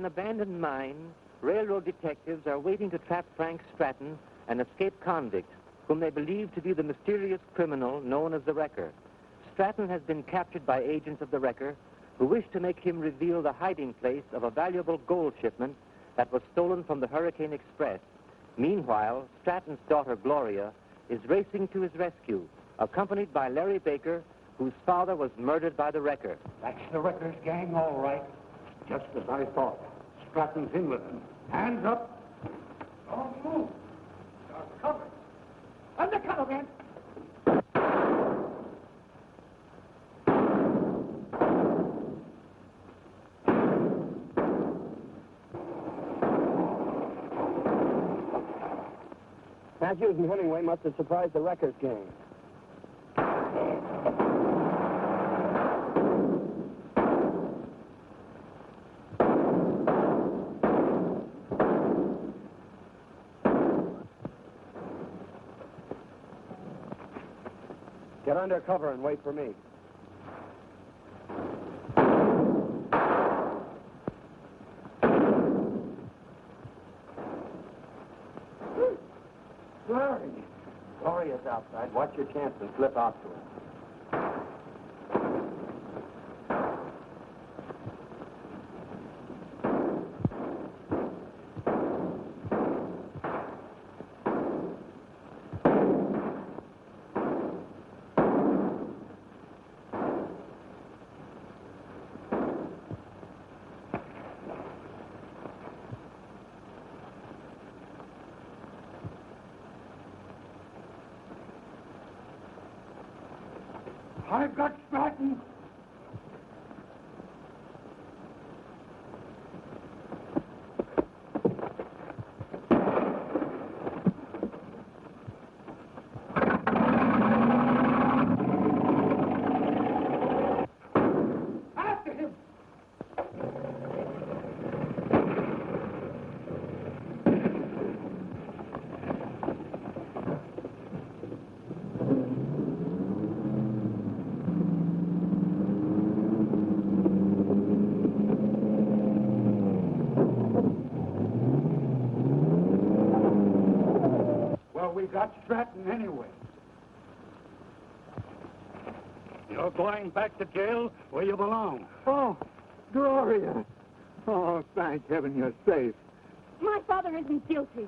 an abandoned mine, railroad detectives are waiting to trap Frank Stratton, an escaped convict, whom they believe to be the mysterious criminal known as the Wrecker. Stratton has been captured by agents of the Wrecker, who wish to make him reveal the hiding place of a valuable gold shipment that was stolen from the Hurricane Express. Meanwhile, Stratton's daughter, Gloria, is racing to his rescue, accompanied by Larry Baker, whose father was murdered by the Wrecker. That's the Wrecker's gang, all right. Just as I thought. Stratton's in with them. Hands up. Don't move. You're covered. Undercover, man. Matthews and Hemingway must have surprised the Wrecker's gang. Get under cover and wait for me. Larry. Gloria's outside. Watch your chance and slip out to her. I've got Stratton. After him. We got Stratton anyway. You're going back to jail where you belong. Oh, Gloria. Oh, thank heaven you're safe. My father isn't guilty.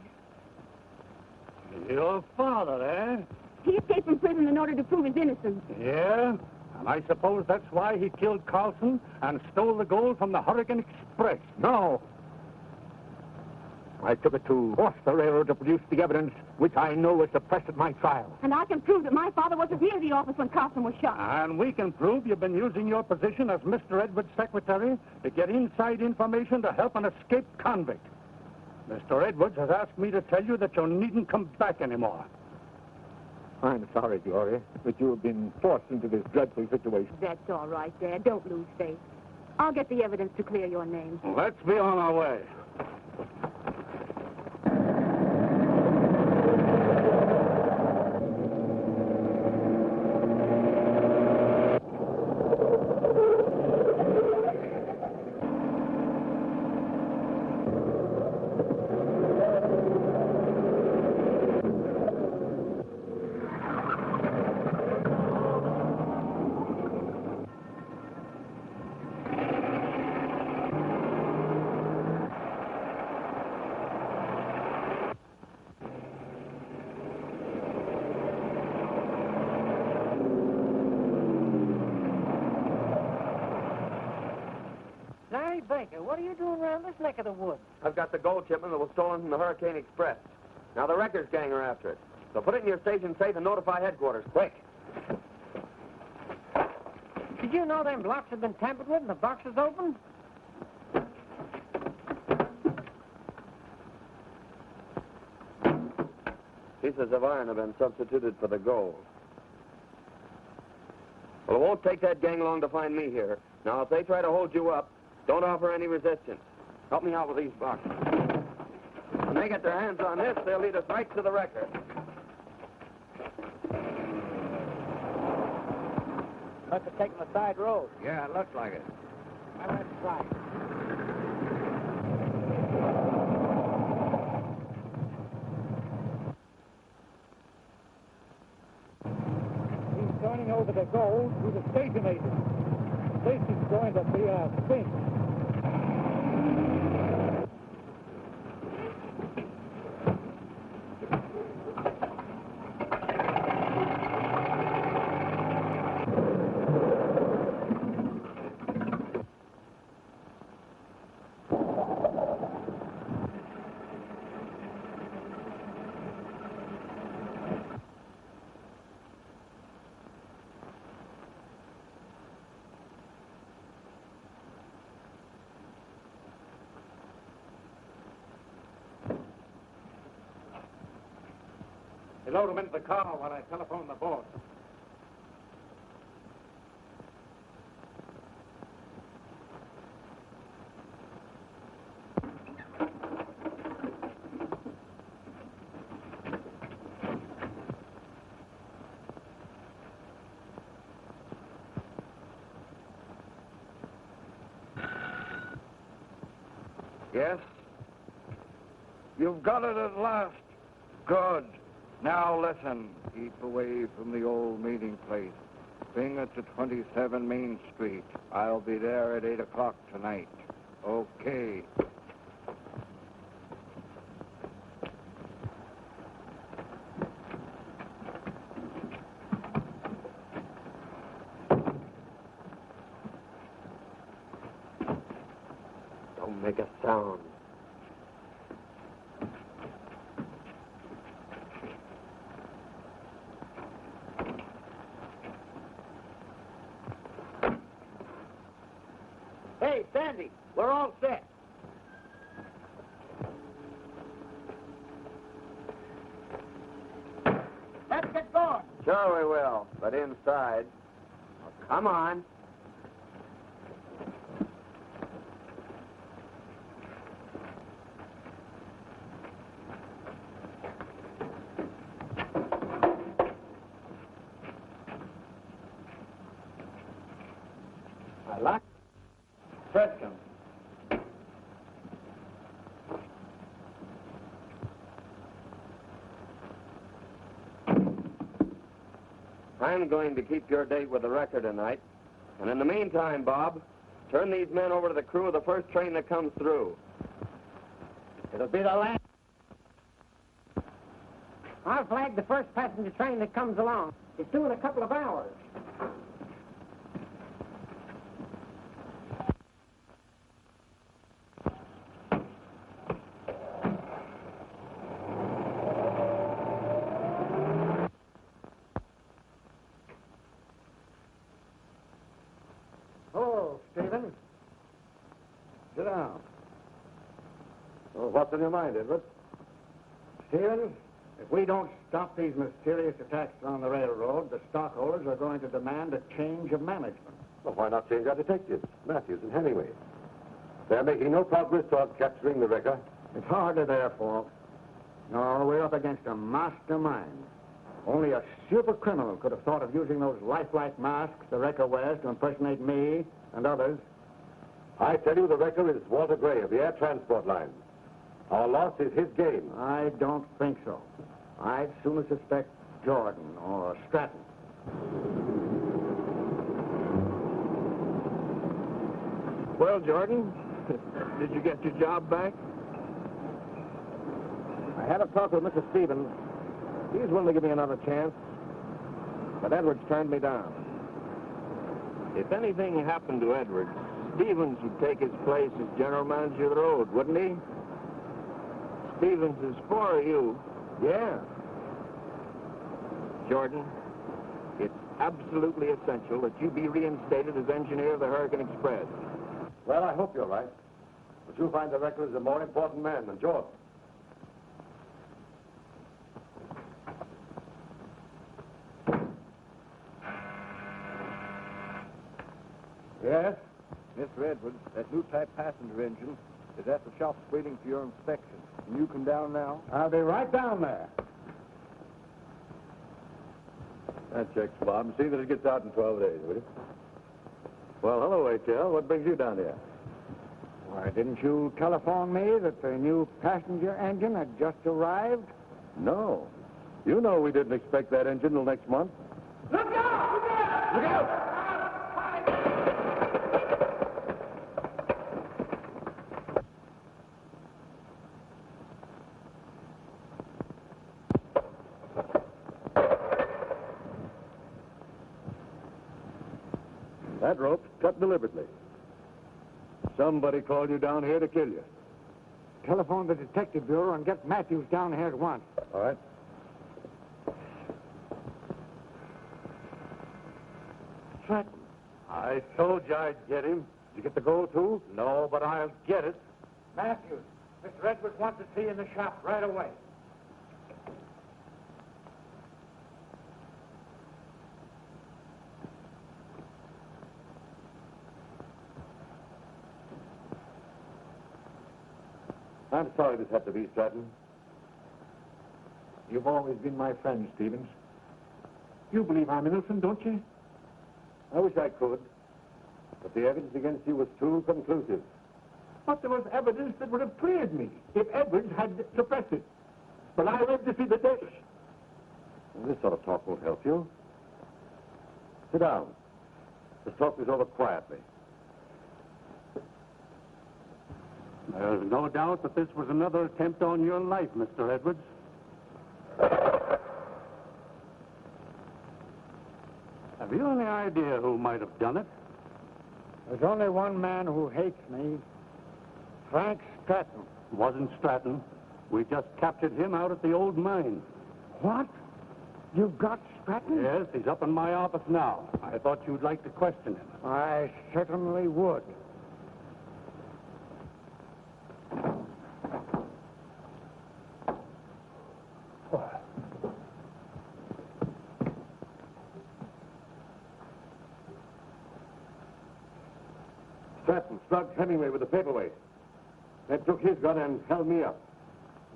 Your father, eh? He escaped from prison in order to prove his innocence. Yeah? And I suppose that's why he killed Carlson and stole the gold from the Hurricane Express. No. I took it to force the railroad to produce the evidence which I know was suppressed at my trial. And I can prove that my father wasn't near the office when Carlson was shot. And we can prove you've been using your position as Mr. Edwards' secretary to get inside information to help an escaped convict. Mr. Edwards has asked me to tell you that you needn't come back anymore. I'm sorry, Gloria, that you have been forced into this dreadful situation. That's all right, Dad. Don't lose faith. I'll get the evidence to clear your name. Let's be on our way. Larry Baker, what are you doing around this neck of the woods? I've got the gold shipment that was stolen from the Hurricane Express. Now the Wrecker's gang are after it. So put it in your station safe and notify headquarters, quick. Did you know them blocks have been tampered with and the box is open? Pieces of iron have been substituted for the gold. Well, it won't take that gang long to find me here. Now, if they try to hold you up, don't offer any resistance. Help me out with these boxes. When they get their hands on this, they'll lead us right to the Wrecker. Must have taken the side road. Yeah, it looks like it. Well, let's try. over the gold to the station agent. This is going to be a cinch. Load him into the car while I telephone the boss. Yes? You've got it at last. Good. Now listen, keep away from the old meeting place. Bring it to 27 Main Street. I'll be there at 8 o'clock tonight. Okay. Don't make a sound. Hey, Sandy, we're all set. Let's get going. Sure we will, but inside. Well, come on. I like Fresco. I'm going to keep your date with the Wrecker tonight. And in the meantime, Bob, turn these men over to the crew of the first train that comes through. It'll be the last. I'll flag the first passenger train that comes along. It's due in a couple of hours. Oh, Stephen. Sit down. Well, what's on your mind, Edward? Stephen, if we don't stop these mysterious attacks on the railroad, the stockholders are going to demand a change of management. Well, why not change our detectives, Matthews and Hemingway? They're making no progress toward capturing the Wrecker. It's hardly their fault. No, we're up against a mastermind. Only a super criminal could have thought of using those lifelike masks the Wrecker wears to impersonate me and others. I tell you, the Wrecker is Walter Gray of the Air Transport Line. Our loss is his gain. I don't think so. I'd sooner suspect Jordan or Stratton. Well, Jordan, did you get your job back? I had a talk with Mr. Stevens. He's willing to give me another chance, but Edwards turned me down. If anything happened to Edwards, Stevens would take his place as general manager of the road, wouldn't he? Stevens is for you. Yeah. Jordan, it's absolutely essential that you be reinstated as engineer of the Hurricane Express. Well, I hope you're right. But you'll find the Wrecker is a more important man than Jordan. Yes? Mr. Edwards, that new type passenger engine is at the shop waiting for your inspection. Can you come down now? I'll be right down there. That checks, Bob. See that it gets out in 12 days, will you? Well, hello, H.L. What brings you down here? Why, didn't you telephone me that the new passenger engine had just arrived? No. You know we didn't expect that engine till next month. Look out! Look out! That rope's cut deliberately. Somebody called you down here to kill you. Telephone the detective bureau and get Matthews down here at once. All right. Stratton. I told you I'd get him. Did you get the gold, too? No, but I'll get it. Matthews, Mr. Edwards wants to see you in the shop right away. I'm sorry this had to be, Stratton. You've always been my friend, Stevens. You believe I'm innocent, don't you? I wish I could. But the evidence against you was too conclusive. But there was evidence that would have cleared me if Edwards had suppressed it. But I lived to see the dish. Well, this sort of talk won't help you. Sit down. Let's talk this over quietly. There's no doubt that this was another attempt on your life, Mr. Edwards. Have you any idea who might have done it? There's only one man who hates me. Frank Stratton. It wasn't Stratton. We just captured him out at the old mine. What? You've got Stratton? Yes, he's up in my office now. I thought you'd like to question him. I certainly would. Stratton struck Hemingway with a paperweight. Then took his gun and held me up.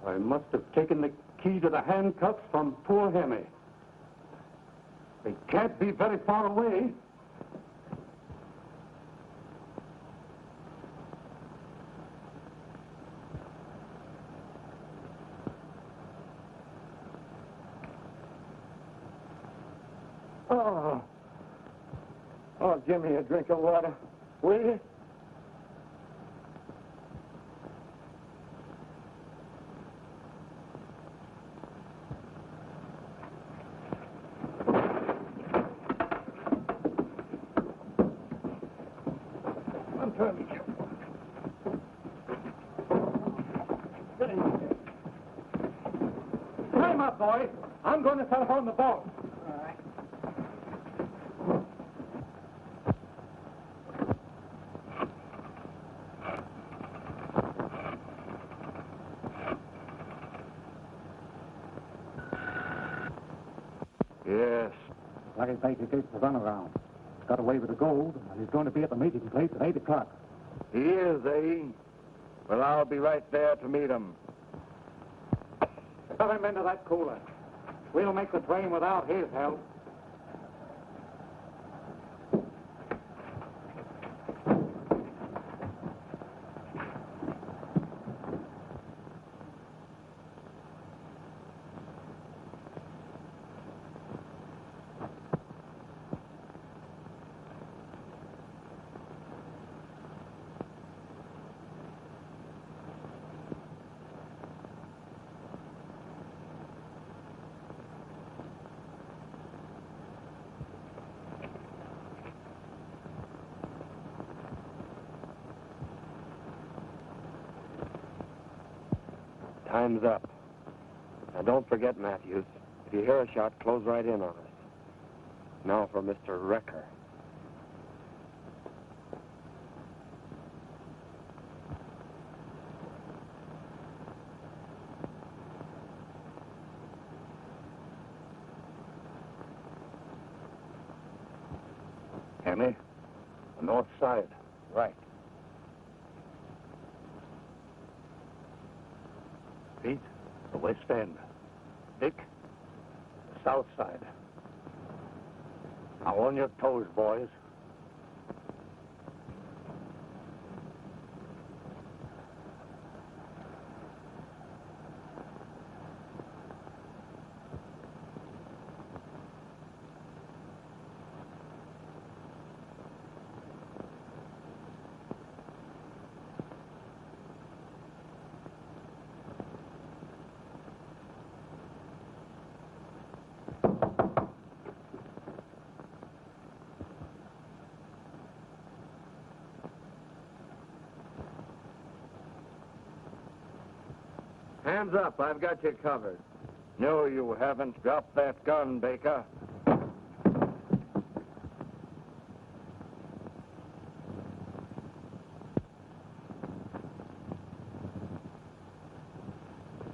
I must have taken the key to the handcuffs from poor Hemmy. They can't be very far away. Oh, give me a drink of water, will you? Time up, boy. I'm going to telephone the boss. All right. Yes. Larry Baker gave the runaround. Got away with the gold, and he's going to be at the meeting place at 8 o'clock. He is, eh? Well, I'll be right there to meet him. Put him into that cooler. We'll make the train without his help. Time's up. Now, don't forget, Matthews. If you hear a shot, close right in on us. Now for Mr. Wrecker. Hemmy, the north side. Right. Pete, the west end. Dick, the south side. Now on your toes, boys. Hands up. I've got you covered. No, you haven't. Drop that gun, Baker.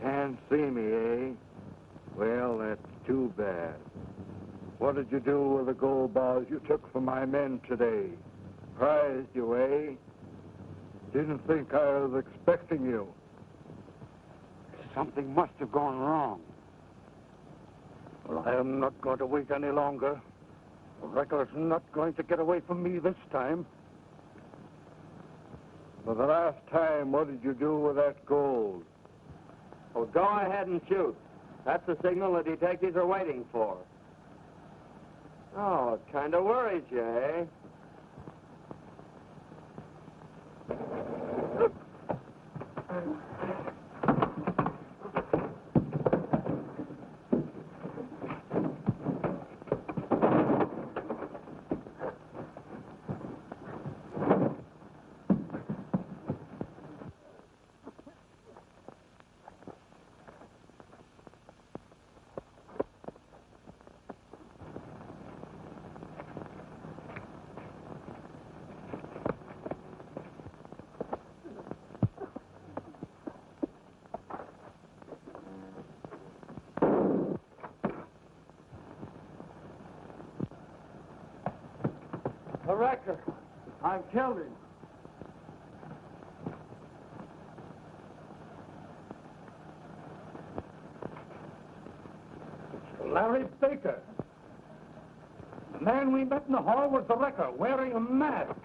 Can't see me, eh? Well, that's too bad. What did you do with the gold bars you took from my men today? Prized you, eh? Didn't think I was expecting you. Something must have gone wrong. Well, I am not going to wait any longer. The wrecker's not going to get away from me this time. For the last time, what did you do with that gold? Well, go ahead and shoot. That's the signal the detectives are waiting for. Oh, it kind of worries you, eh? The wrecker. I've killed him. It's Larry Baker. The man we met in the hall was the wrecker, wearing a mask.